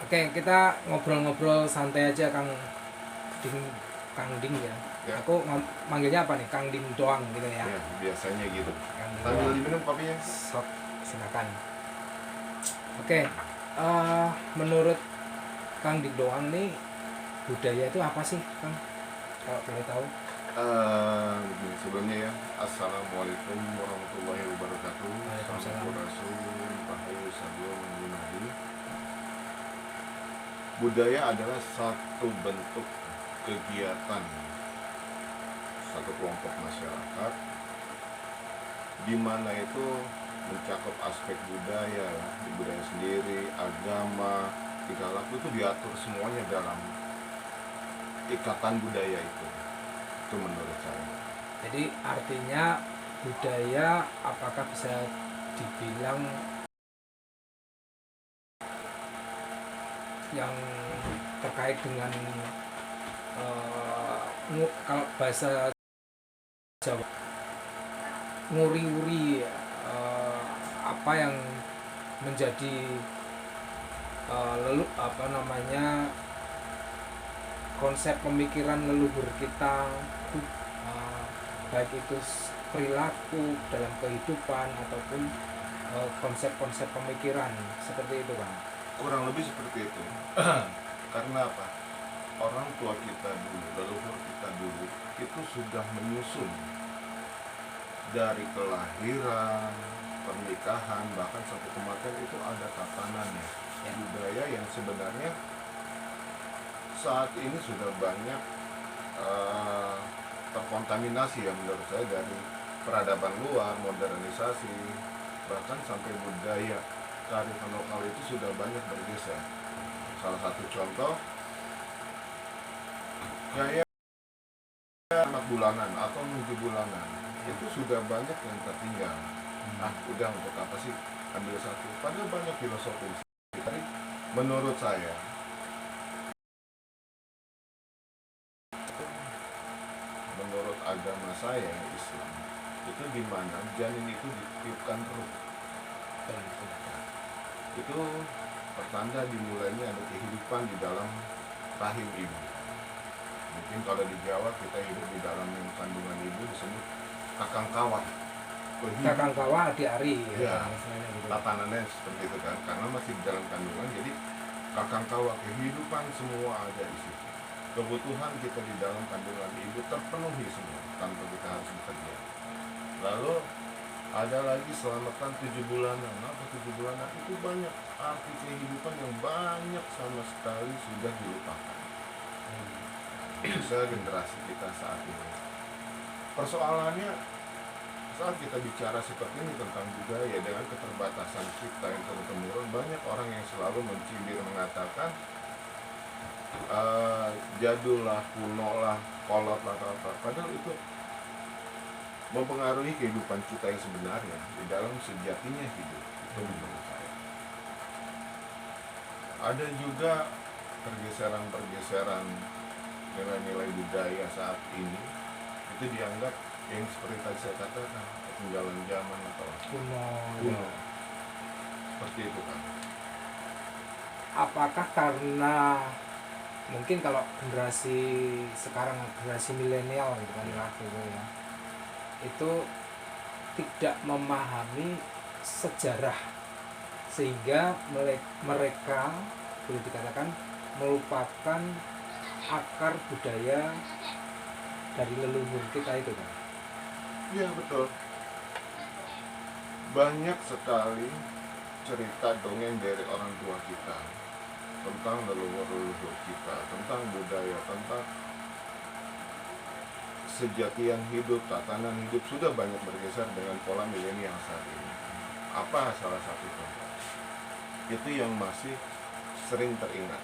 Oke, kita ngobrol-ngobrol santai aja Kang Ding ya. Aku manggilnya apa nih? Kang Ding doang gitu ya. Ya, biasanya gitu. Kang Ding Sambil doang. diminum kopinya. Sok, silakan. Oke, menurut Kang Ding doang nih, budaya itu apa sih, Kang? Kalau boleh tahu. Sebelumnya ya, Assalamualaikum warahmatullahi wabarakatuh. Waalaikumsalam. Budaya adalah satu bentuk kegiatan satu kelompok masyarakat di mana itu mencakup aspek budaya, di budaya sendiri, agama, tingkah laku itu diatur semuanya dalam ikatan budaya itu menurut saya. Jadi artinya budaya apakah bisa dibilang yang terkait dengan kalau bahasa Jawa nguri-nguri apa yang menjadi konsep pemikiran leluhur kita, baik itu perilaku dalam kehidupan ataupun konsep-konsep pemikiran seperti itu, Bang. Kurang lebih seperti itu. Karena apa? Orang tua kita dulu, leluhur kita dulu itu sudah menyusun dari kelahiran, pernikahan, bahkan sampai kematian itu ada tatanannya. Budaya yang sebenarnya saat ini sudah banyak terkontaminasi ya menurut saya, dari peradaban luar, modernisasi, bahkan sampai budaya kearifan lokal itu sudah banyak bergeser. Salah satu contoh kayak anak bulanan atau 7 bulanan itu sudah banyak yang tertinggal. Udah untuk apa sih ambil satu? Padahal banyak filosofi. Tapi menurut saya, menurut agama saya Islam, itu di mana janin itu dititipkan ruh. Itu pertanda dimulainya ada kehidupan di dalam rahim ibu. Mungkin kalau di Jawa kita hidup di dalam kandungan ibu disebut kakang kawah. Kakang kawah di Ari ya, tatanannya seperti itu kan, karena masih di dalam kandungan. Jadi kakang kawah, kehidupan semua ada di situ. Kebutuhan kita di dalam kandungan ibu terpenuhi semua tanpa kita harus bekerja. Lalu ada lagi selamatan 7 bulanan. Apa 7 bulanan? Itu banyak arti kehidupan yang banyak sama sekali sudah dilupakan. Bisa generasi kita saat ini. Persoalannya saat kita bicara seperti ini tentang budaya dengan keterbatasan kita yang terus-menerus, banyak orang yang selalu mencibir mengatakan jadul lah, kuno lah, kolot lah, apa. Padahal itu mempengaruhi kehidupan kita yang sebenarnya di dalam sejatinya hidup. Itu menurut saya. Ada juga pergeseran-pergeseran dengan nilai budaya saat ini, itu dianggap yang seperti tadi saya katakan, ketinggalan zaman atau kuno. Seperti itu kan. Apakah karena mungkin kalau generasi sekarang, generasi milenial gitu kan ya, itu tidak memahami sejarah sehingga mereka boleh dikatakan melupakan akar budaya dari leluhur kita itu kan? Iya betul. Banyak sekali cerita dongeng dari orang tua kita tentang leluhur kita, tentang budaya, tentang sejatian hidup, tatanan hidup sudah banyak bergeser dengan pola milenial saat ini. Apa salah satu contoh? Itu yang masih sering teringat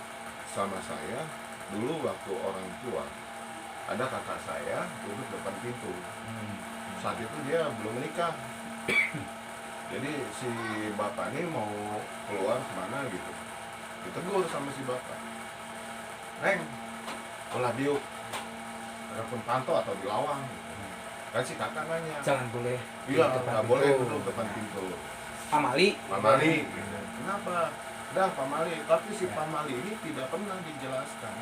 sama saya dulu waktu orang tua. Ada kakak saya duduk depan pintu. Saat itu dia belum menikah. Jadi si bapak ini mau keluar kemana gitu, ditegur sama si bapak. Neng, olah diuk, telepon pantau atau di lawang gitu. Kan si kakak nanya, jangan boleh iya nggak boleh duduk depan pintu. Pamali Gitu. Kenapa? dah pamali, tapi si pamali ini tidak pernah dijelaskan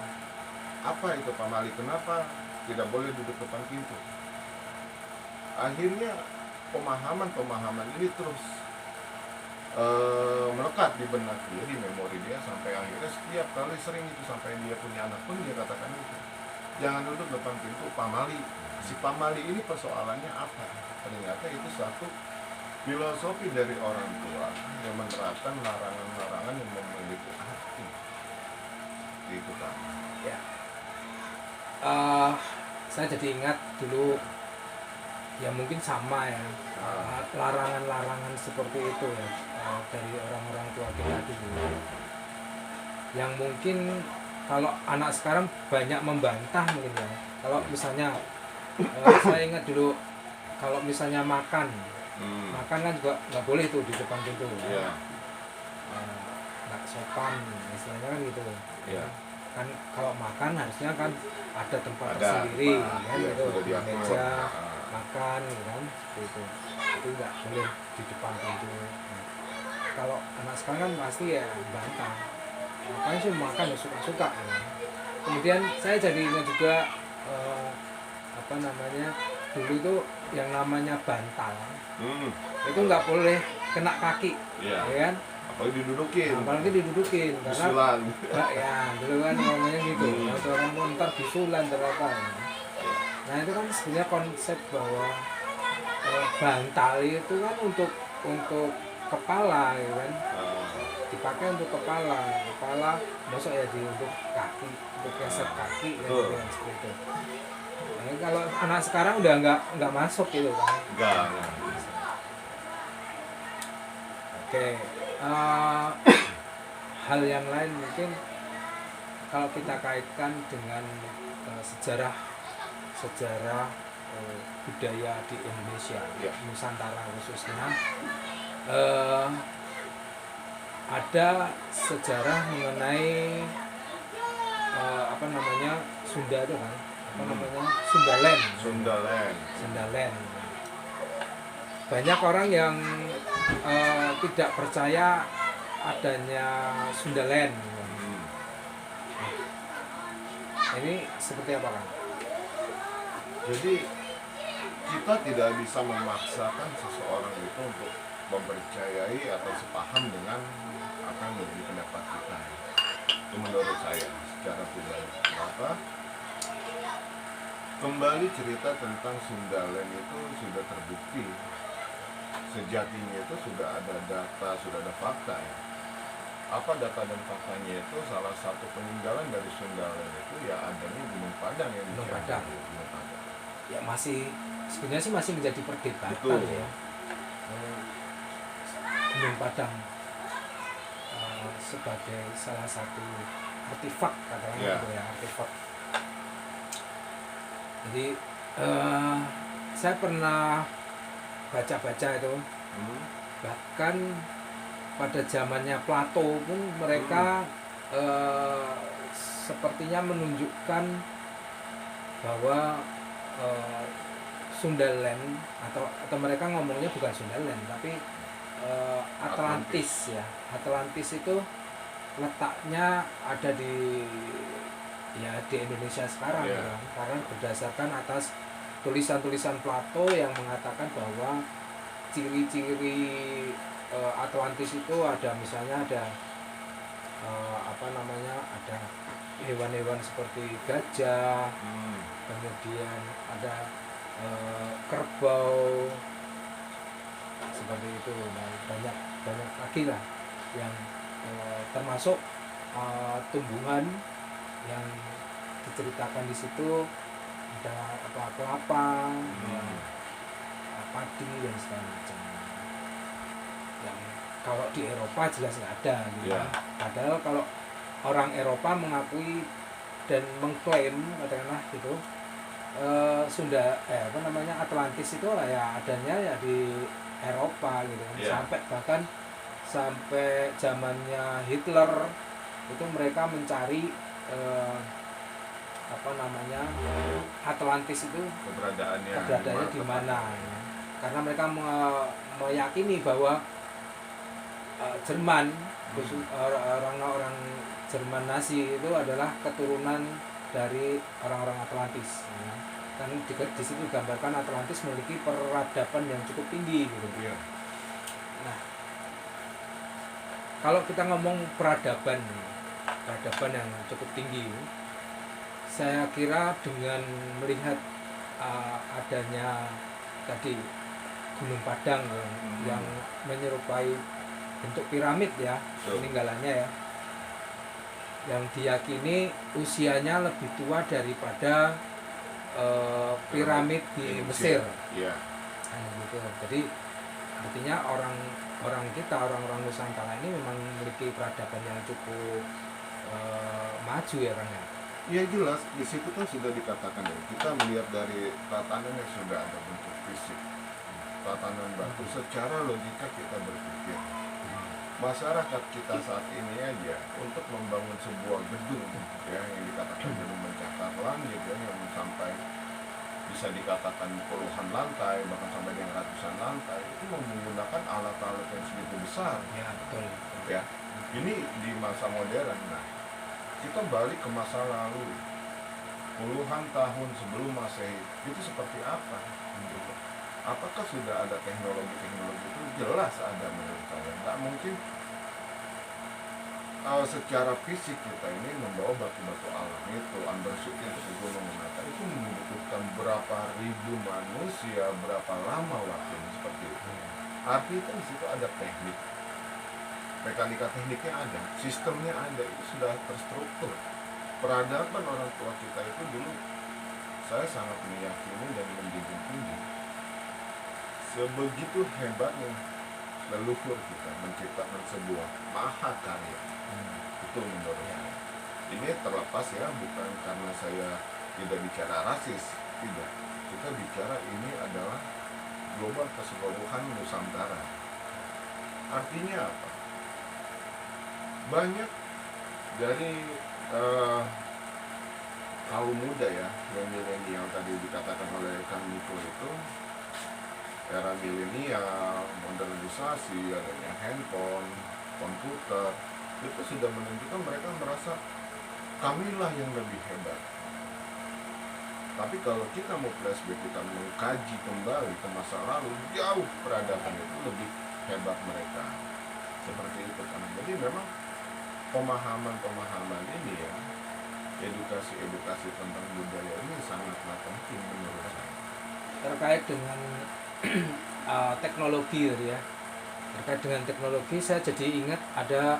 apa itu pamali, kenapa tidak boleh duduk depan pintu. Akhirnya pemahaman ini terus melekat di benak dia, di memori dia, sampai akhirnya setiap kali sering itu, sampai dia punya anak pun dia katakan itu, jangan duduk depan pintu, pamali. Si pamali ini persoalannya apa? Ternyata itu satu filosofi dari orang tua yang menerapkan larangan-larangan yang memiliki arti. Itu kan. Ya. Saya jadi ingat dulu, ya mungkin sama ya, larangan-larangan seperti itu ya, dari orang-orang tua kita dulu, yang mungkin kalau anak sekarang banyak membantah mungkin ya. Kalau misalnya saya ingat dulu, kalau misalnya makan kan juga nggak boleh tuh di depan pintu ya. Nggak sopan istilahnya kan gitu Ya. Kan kalau makan harusnya kan ada tempat Ada tersendiri tempat, kan ya, gitu, sudah diatur. meja makan gitu kan, seperti itu nggak boleh di depan pintu. Nah, kalau anak sekarang kan pasti ya bantah, makanya sih makan ya suka-suka gitu. Kemudian saya jadi ingat juga apa namanya, dulu itu yang namanya bantal itu nggak boleh kena kaki, Iya. ya kan, Apalagi didudukin. apalagi didudukin karena Usulan. ya dulu kan ngomongnya gitu, kalau orang mau ntar bisulan terapa. Nah itu kan sebenarnya konsep bahwa bantal itu kan untuk kepala ya kan, dipakai untuk kepala masuk ya untuk kaki, untuk keset kaki ya, gitu, seperti itu. Nah, kalau anak sekarang udah nggak masuk gitu kan. Enggak. Oke, hal yang lain mungkin kalau kita kaitkan dengan sejarah budaya di Indonesia, Ya. Nusantara khususnya, ada sejarah mengenai apa namanya Sunda itu kan, apa namanya Sundaland. Banyak orang yang tidak percaya adanya Sundaland. Ini seperti apa kan? Jadi kita tidak bisa memaksakan seseorang itu untuk mempercayai atau sepaham dengan apa yang menjadi pendapat kita. Itu menurut saya secara pribadi. Kenapa? Kembali cerita tentang Sundaland itu sudah terbukti. Sejatinya itu sudah ada data, sudah ada fakta ya. Apa data dan faktanya itu? Salah satu peninggalan dari Sundaland itu ya adanya Gunung Padang yang Gunung dicari. Padang. Gunung Padang. Ya masih sebenarnya sih masih menjadi perdebatan. Betul. Ya. Gunung Padang sebagai salah satu artefak katakan gitu ya, artefak. Jadi saya pernah baca-baca itu, bahkan pada zamannya Plato pun mereka sepertinya menunjukkan bahwa Sundaland atau mereka ngomongnya bukan Sundaland tapi Atlantis ya. Atlantis itu letaknya ada di Indonesia sekarang ya, karena berdasarkan atas tulisan-tulisan Plato yang mengatakan bahwa ciri-ciri Atlantis itu ada, misalnya ada ada hewan-hewan seperti gajah, kemudian ada kerbau seperti itu. Nah, banyak lagi lah yang termasuk tumbuhan yang diceritakan di situ, ada kelapa, padi dan segala macam. Yang kalau di Eropa jelas nggak ada gitu. Padahal kalau orang Eropa mengakui dan mengklaim katakanlah gitu, Atlantis itu ya adanya ya di Eropa gitu. Sampai zamannya Hitler itu mereka mencari Atlantis itu keberadaannya di mana, karena mereka meyakini bahwa Jerman khusus orang Jerman Nazi itu adalah keturunan dari orang-orang Atlantis ya. Kan di situ digambarkan Atlantis memiliki peradaban yang cukup tinggi gitu. Iya. Nah, kalau kita ngomong peradaban yang cukup tinggi, saya kira dengan melihat adanya tadi Gunung Padang yang menyerupai bentuk piramid ya, peninggalannya ya, yang diyakini usianya lebih tua daripada piramid di Mesir. Iya. Nah, gitu. Jadi artinya orang Nusantara ini memang memiliki peradaban yang cukup maju ya kan ya. Ya jelas, di situ kan sudah dikatakan ya, kita melihat dari tatanan yang sudah ada bentuk fisik, tatanan batu, secara logika kita berpikir masyarakat kita saat ini aja untuk membangun sebuah gedung ya yang dikatakan gedung mencakar langit ya, yang sampai bisa dikatakan puluhan lantai bahkan sampai dengan ratusan lantai, itu menggunakan alat-alat yang segitu besar Ya betul. ya. Ini di masa modern. Nah, kita balik ke masa lalu puluhan tahun sebelum Masehi, itu seperti apa gitu. Apakah sudah ada teknologi itu? Jelas ada menurut saya. Nggak mungkin secara fisik kita ini membawa batu-batu alam itu, undershoot itu ke gunung Menata, itu membutuhkan berapa ribu manusia, berapa lama waktunya seperti itu. Artinya kan di situ ada teknik, mekanika tekniknya ada, sistemnya ada, itu sudah terstruktur. Peradaban orang tua kita itu dulu, saya sangat meyakini dan menjunjung tinggi. Sebegitu hebatnya leluhur kita menciptakan sebuah mahakarya. Itu menurut saya. Ini terlepas ya, bukan karena saya tidak bicara rasis, tidak. Kita bicara ini adalah global keseluruhan Nusantara. Artinya apa? Banyak dari kaum muda ya, yang milenial tadi dikatakan oleh Kang Niko itu, era milenial, modernisasi, adanya handphone, komputer, itu sudah menunjukkan mereka merasa kamilah yang lebih hebat. Tapi kalau kita mau flashback, kita mengkaji kembali ke masa lalu, jauh peradaban itu lebih hebat mereka. Seperti itu kan. Jadi memang pemahaman ini ya, edukasi tentang budaya ini sangatlah penting menurut saya. Terkait dengan teknologi tadi ya. Terkait dengan teknologi, saya jadi ingat ada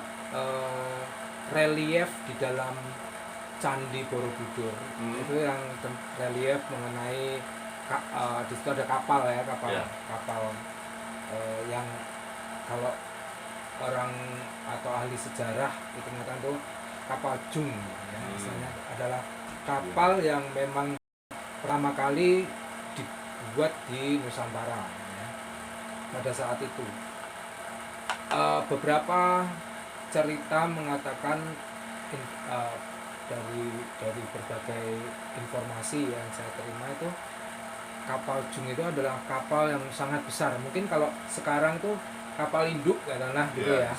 relief di dalam Candi Borobudur. Itu yang relief mengenai di situ ada kapal ya, kapal yang kalau orang atau ahli sejarah itu mengatakan tuh kapal Jung ya, misalnya adalah kapal yang memang pertama kali dibuat di Nusantara ya, pada saat itu. Beberapa cerita mengatakan dari berbagai informasi yang saya terima itu, kapal Jung itu adalah kapal yang sangat besar. Mungkin kalau sekarang tuh kapal induk katakanlah gitu ya.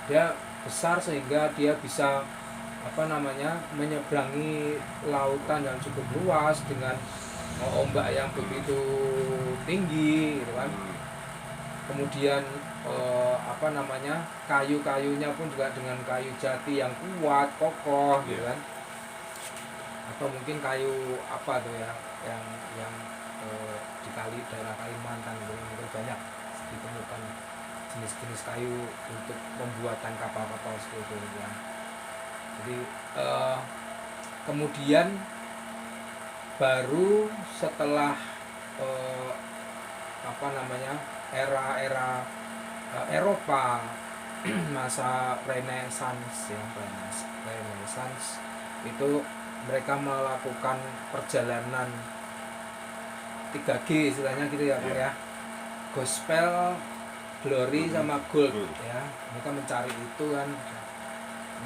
Dia besar sehingga dia bisa menyeberangi lautan yang cukup luas dengan ombak yang begitu tinggi gitu kan. Kemudian kayu-kayunya pun juga dengan kayu jati yang kuat, kokoh gitu kan. Atau mungkin kayu apa tuh ya yang di daerah Kalimantan itu mungkin banyak ditemukan jenis-jenis kayu untuk pembuatan kapal-kapal seperti itu ya. Jadi kemudian baru setelah era Eropa masa Renaissance ya, Renaissance itu mereka melakukan perjalanan 3G istilahnya gitu ya, ya. Gospel, glory sama gold ya. Mereka mencari itu kan.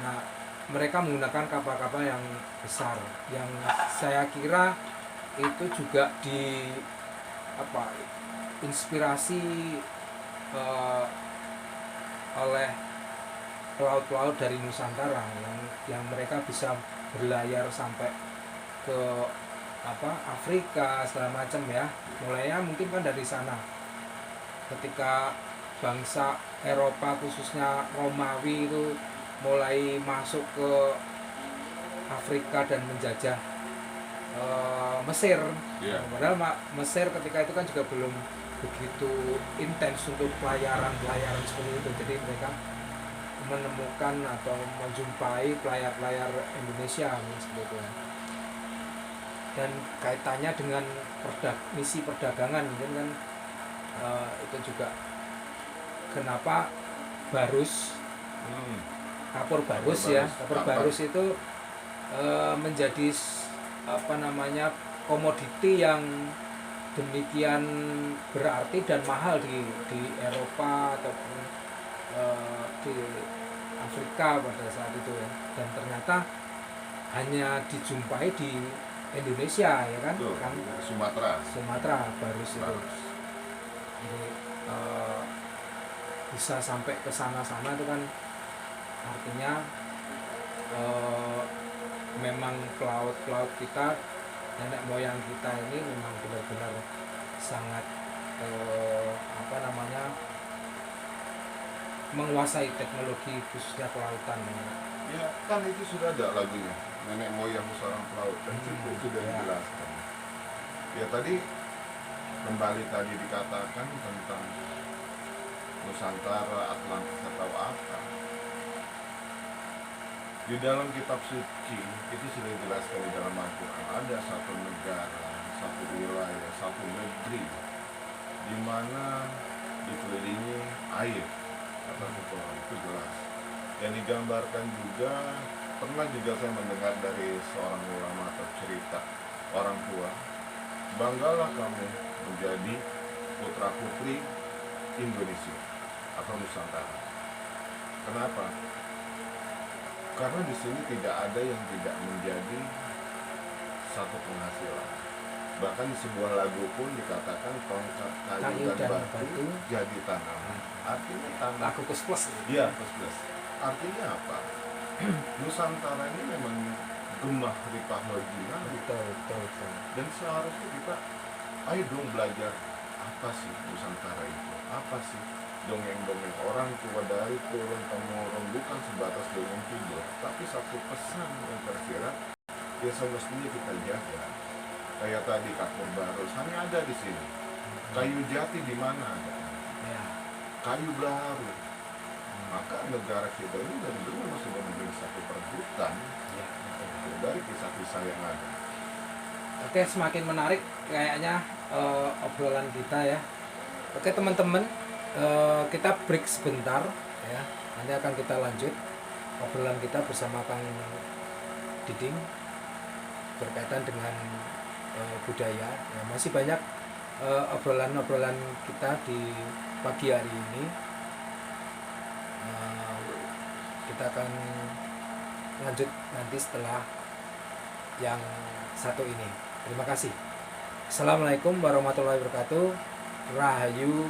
Nah, mereka menggunakan kapal-kapal yang besar yang saya kira itu juga inspirasi oleh pelaut-pelaut dari Nusantara yang mereka bisa berlayar sampai ke Afrika segala macam ya. Mulainya mungkin kan dari sana. Ketika bangsa Eropa khususnya Romawi itu mulai masuk ke Afrika dan menjajah Mesir. Iya. Padahal Mesir ketika itu kan juga belum begitu intens untuk pelayaran seperti itu. Jadi mereka menemukan atau menjumpai pelayar-pelayar Indonesia seperti itu. Dan kaitannya dengan misi perdagangan mungkin kan itu juga kenapa Barus kapur Barus itu menjadi komoditi yang demikian berarti dan mahal di Eropa ataupun di Afrika pada saat itu ya. Dan ternyata hanya dijumpai di Indonesia ya kan. Tuh, Kan Sumatera Barus itu. Jadi bisa sampai ke sana-sana itu kan artinya memang pelaut kita, nenek moyang kita ini memang benar-benar sangat menguasai teknologi khususnya kelautan. ya kan itu sudah ada lagunya, nenek moyang seorang pelaut, dan itu sudah ya. dijelaskan. Ya tadi kembali tadi dikatakan tentang Nusantara, Atlantis atau apa. Di dalam kitab suci itu sudah dijelaskan di dalam Al-Quran, ada satu negara, satu wilayah, satu negeri di mana dikelilingi air, kata Tuhan, itu jelas. Yang digambarkan juga, pernah juga saya mendengar dari seorang ulama atau cerita orang tua, banggalah kamu menjadi putra putri Indonesia atau Nusantara. Kenapa? Karena di sini tidak ada yang tidak menjadi satu penghasilan. Bahkan di sebuah lagu pun dikatakan tongkat kayu dan batu jadi tanaman. Artinya tanah. Lagu plus. Iya, plus. Artinya apa? Nusantara ini memang gemah ripah original. Betul. Dan seharusnya kita ayo dong belajar apa sih Nusantara itu? Apa sih dongeng-dongeng orang tua dari turun temurun, bukan sebatas dongeng tidur, tapi satu pesan yang tersirat yang semestinya kita jaga. Kayak tadi kapur Barus hanya ada di sini. Kayu jati di mana ada? Ya. Kayu baru. Maka negara kita ini dari dulu memang sudah menjadi satu perebutan Ya. dari kisah-kisah yang ada. Oke, semakin menarik kayaknya obrolan kita ya. Oke teman-teman, kita break sebentar ya. Nanti akan kita lanjut obrolan kita bersama Kang Diding berkaitan dengan budaya. Ya, masih banyak obrolan-obrolan kita di pagi hari ini. Kita akan lanjut nanti setelah yang satu ini. Terima kasih. Assalamualaikum warahmatullahi wabarakatuh. Rahayu.